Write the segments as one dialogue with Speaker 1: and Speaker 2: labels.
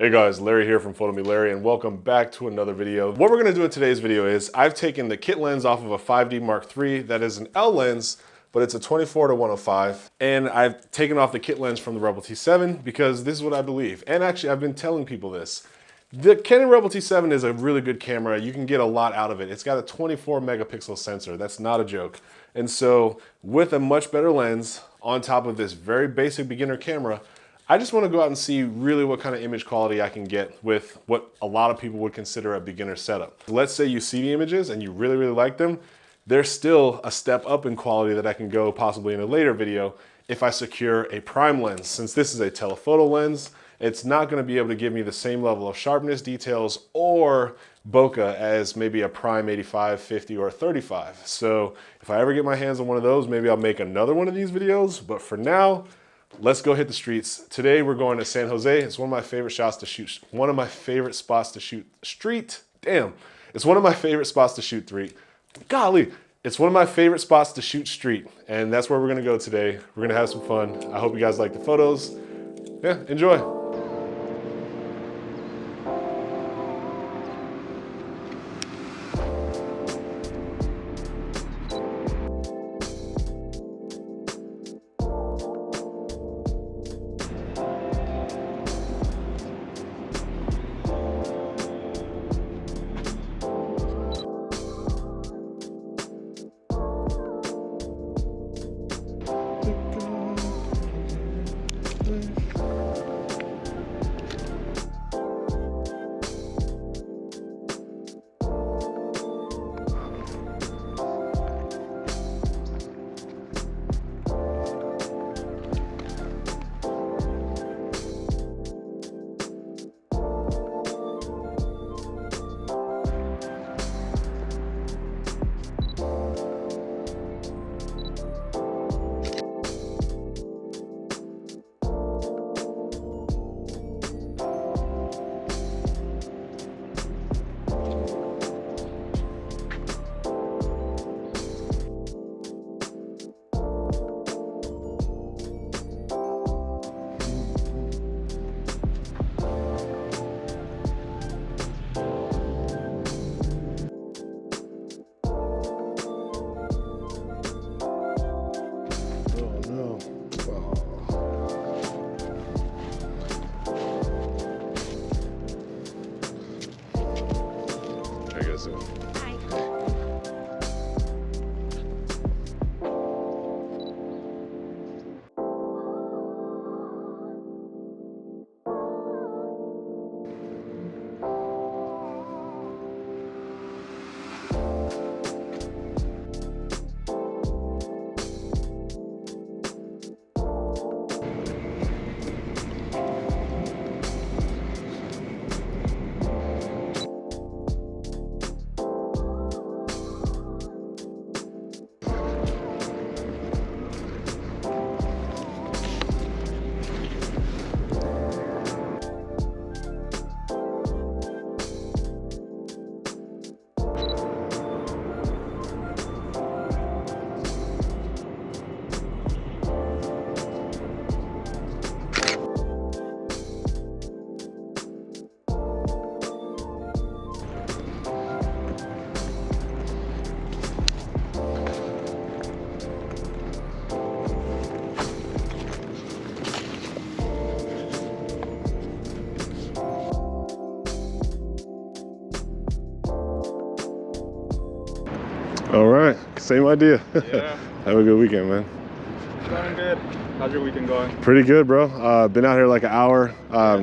Speaker 1: Hey guys, Larry here from PhotoMeLarry, and welcome back to another video. What we're gonna do in today's video is I've taken the kit lens off of a 5D Mark III that is an L lens, but it's a 24-105. And I've taken off the kit lens from the Rebel T7 because this is what I believe. And actually, I've been telling people this. The Canon Rebel T7 is a really good camera. You can get a lot out of it. It's got a 24 megapixel sensor. That's not a joke. And so with a much better lens on top of this very basic beginner camera, I just want to go out and see really what kind of image quality I can get with what a lot of people would consider a beginner setup. Let's say you see the images and you really, really like them. There's still a step up in quality that I can go possibly in a later video if I secure a prime lens. Since this is a telephoto lens, it's not going to be able to give me the same level of sharpness, details, or bokeh as maybe a prime 85, 50, or 35. So if I ever get my hands on one of those, maybe I'll make another one of these videos. But for now, let's go hit the streets. Today we're going to San Jose. It's one of my favorite shots to shoot. One of my favorite spots to shoot street. Damn. It's one of my favorite spots to shoot street. Golly. It's one of my favorite spots to shoot street. And that's where we're gonna go today. We're gonna have some fun. I hope you guys like the photos. Yeah, enjoy. All right, same idea.
Speaker 2: Yeah.
Speaker 1: Have a good weekend, man.
Speaker 2: Going good. How's your weekend going?
Speaker 1: Pretty good, bro. Been out here like an hour,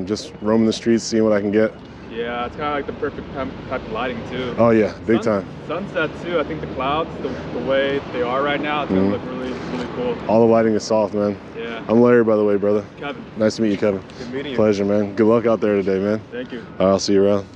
Speaker 1: just roaming the streets, seeing what I can get.
Speaker 2: Yeah, it's kind of like the perfect type of lighting too.
Speaker 1: Oh yeah, big time.
Speaker 2: Sunset too. I think the clouds, the way they are right now, it's gonna look really, really cool.
Speaker 1: All the lighting is soft, man.
Speaker 2: Yeah.
Speaker 1: I'm Larry, by the way, brother.
Speaker 2: Kevin.
Speaker 1: Nice to meet you, Kevin.
Speaker 2: Good meeting you.
Speaker 1: Pleasure, man. Good luck out there today, man.
Speaker 2: Thank you.
Speaker 1: I'll see you around.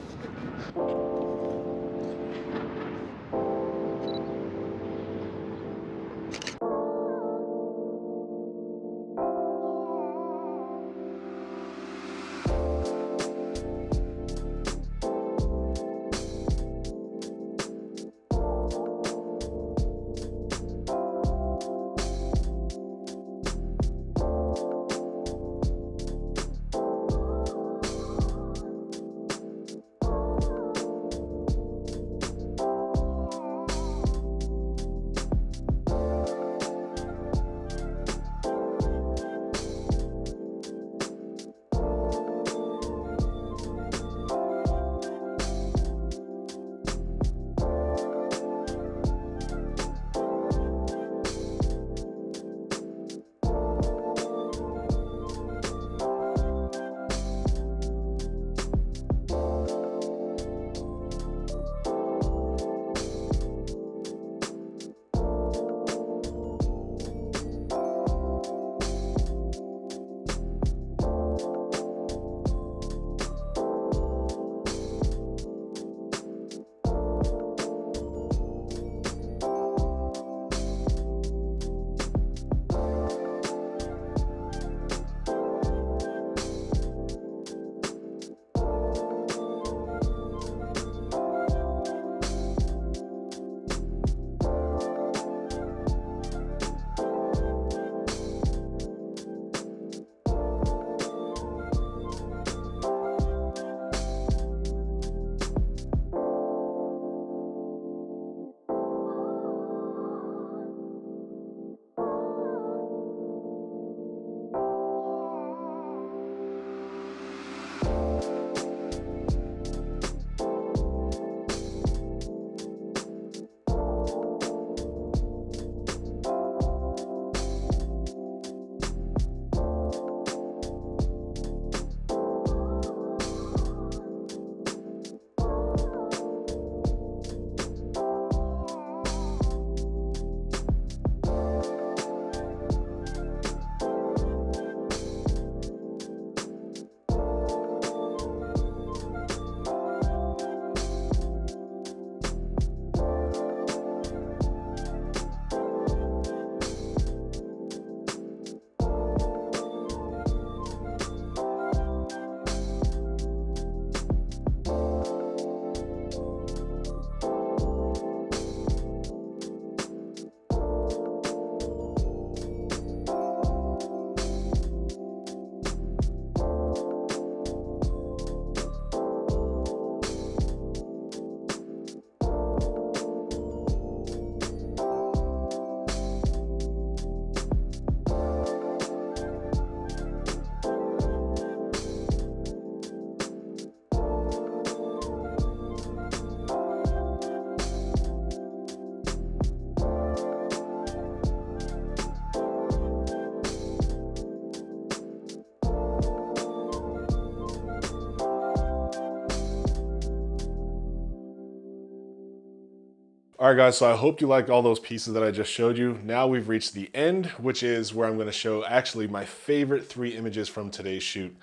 Speaker 1: All right, guys, so I hope you liked all those pieces that I just showed you. Now we've reached the end, which is where I'm gonna show actually my favorite 3 images from today's shoot.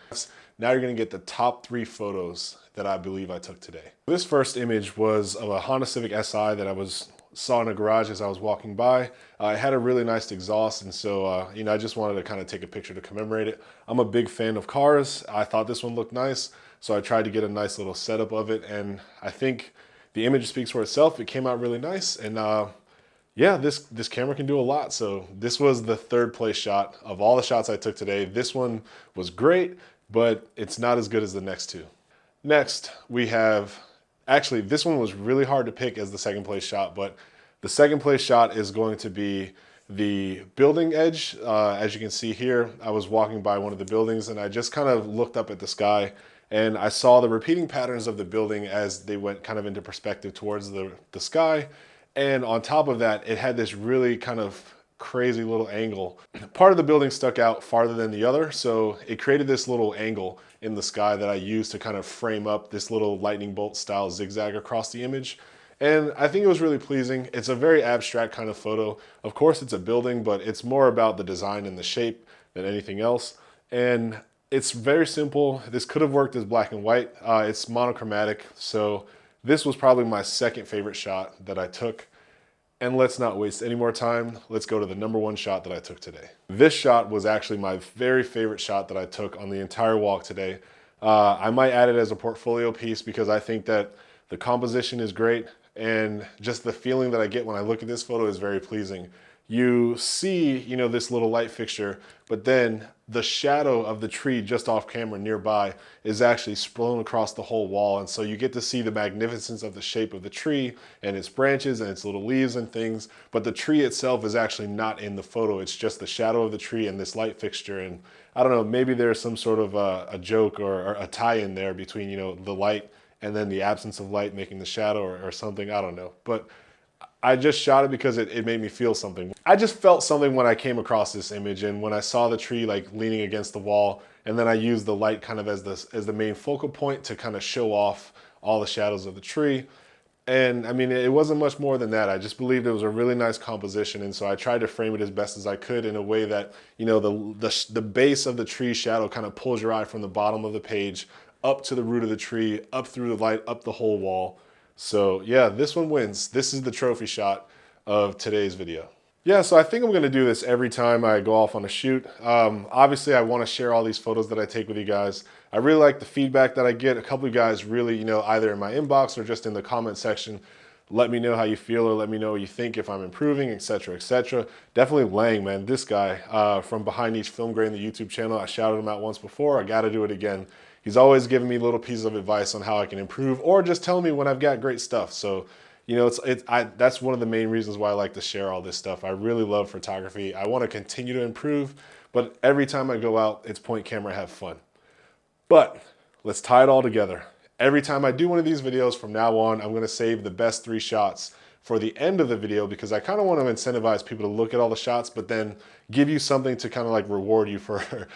Speaker 1: Now you're gonna get the top 3 photos that I believe I took today. This first image was of a Honda Civic Si that I saw in a garage as I was walking by. It had a really nice exhaust, and so you know, I just wanted to kind of take a picture to commemorate it. I'm a big fan of cars. I thought this one looked nice, so I tried to get a nice little setup of it, and I think the image speaks for itself. It came out really nice, and yeah, this camera can do a lot. So this was the 3rd place shot of all the shots I took today. This one was great, but it's not as good as the next 2. Next, we have, actually, this one was really hard to pick as the 2nd place shot, but the 2nd place shot is going to be the building edge. As you can see here, I was walking by one of the buildings and I just kind of looked up at the sky and I saw the repeating patterns of the building as they went kind of into perspective towards the sky. And on top of that, it had this really kind of crazy little angle. Part of the building stuck out farther than the other, so it created this little angle in the sky that I used to kind of frame up this little lightning bolt style zigzag across the image. And I think it was really pleasing. It's a very abstract kind of photo. Of course, it's a building, but it's more about the design and the shape than anything else. And it's very simple. This could have worked as black and white. It's monochromatic, so this was probably my 2nd favorite shot that I took. And let's not waste any more time. Let's go to the number 1 shot that I took today. This shot was actually my very favorite shot that I took on the entire walk today. I might add it as a portfolio piece because I think that the composition is great and just the feeling that I get when I look at this photo is very pleasing. You see, you know, this little light fixture, but then the shadow of the tree just off camera nearby is actually sprawling across the whole wall. And so you get to see the magnificence of the shape of the tree and its branches and its little leaves and things. But the tree itself is actually not in the photo. It's just the shadow of the tree and this light fixture. And I don't know, maybe there's some sort of a joke or a tie-in there between, you know, the light and then the absence of light making the shadow or something. I don't know. But I just shot it because it made me feel something. I just felt something when I came across this image and when I saw the tree like leaning against the wall, and then I used the light kind of as the main focal point to kind of show off all the shadows of the tree. And I mean, it wasn't much more than that. I just believed it was a really nice composition, and so I tried to frame it as best as I could in a way that, you know, the base of the tree shadow kind of pulls your eye from the bottom of the page up to the root of the tree, up through the light, up the whole wall. So yeah, this one wins. This is the trophy shot of today's video. Yeah, so I think I'm gonna do this every time I go off on a shoot. Obviously, I wanna share all these photos that I take with you guys. I really like the feedback that I get. A couple of you guys really, you know, either in my inbox or just in the comment section, let me know how you feel or let me know what you think, if I'm improving, etc., etc. Definitely Lang, man, this guy from Behind Each Film Grain, the YouTube channel. I shouted him out once before. I gotta do it again. He's always giving me little pieces of advice on how I can improve or just tell me when I've got great stuff. So, you know, that's one of the main reasons why I like to share all this stuff. I really love photography. I want to continue to improve, but every time I go out, it's point camera, have fun. But let's tie it all together. Every time I do one of these videos from now on, I'm going to save the best 3 shots for the end of the video because I kind of want to incentivize people to look at all the shots, but then give you something to kind of like reward you for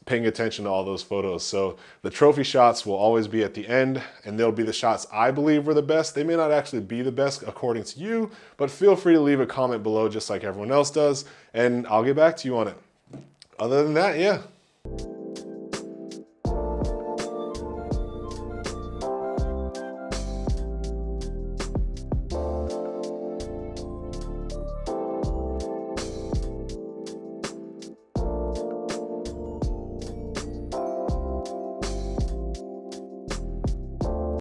Speaker 1: paying attention to all those photos. So the trophy shots will always be at the end, and they'll be the shots I believe were the best. They may not actually be the best according to you, but feel free to leave a comment below just like everyone else does, and I'll get back to you on it. Other than that, yeah.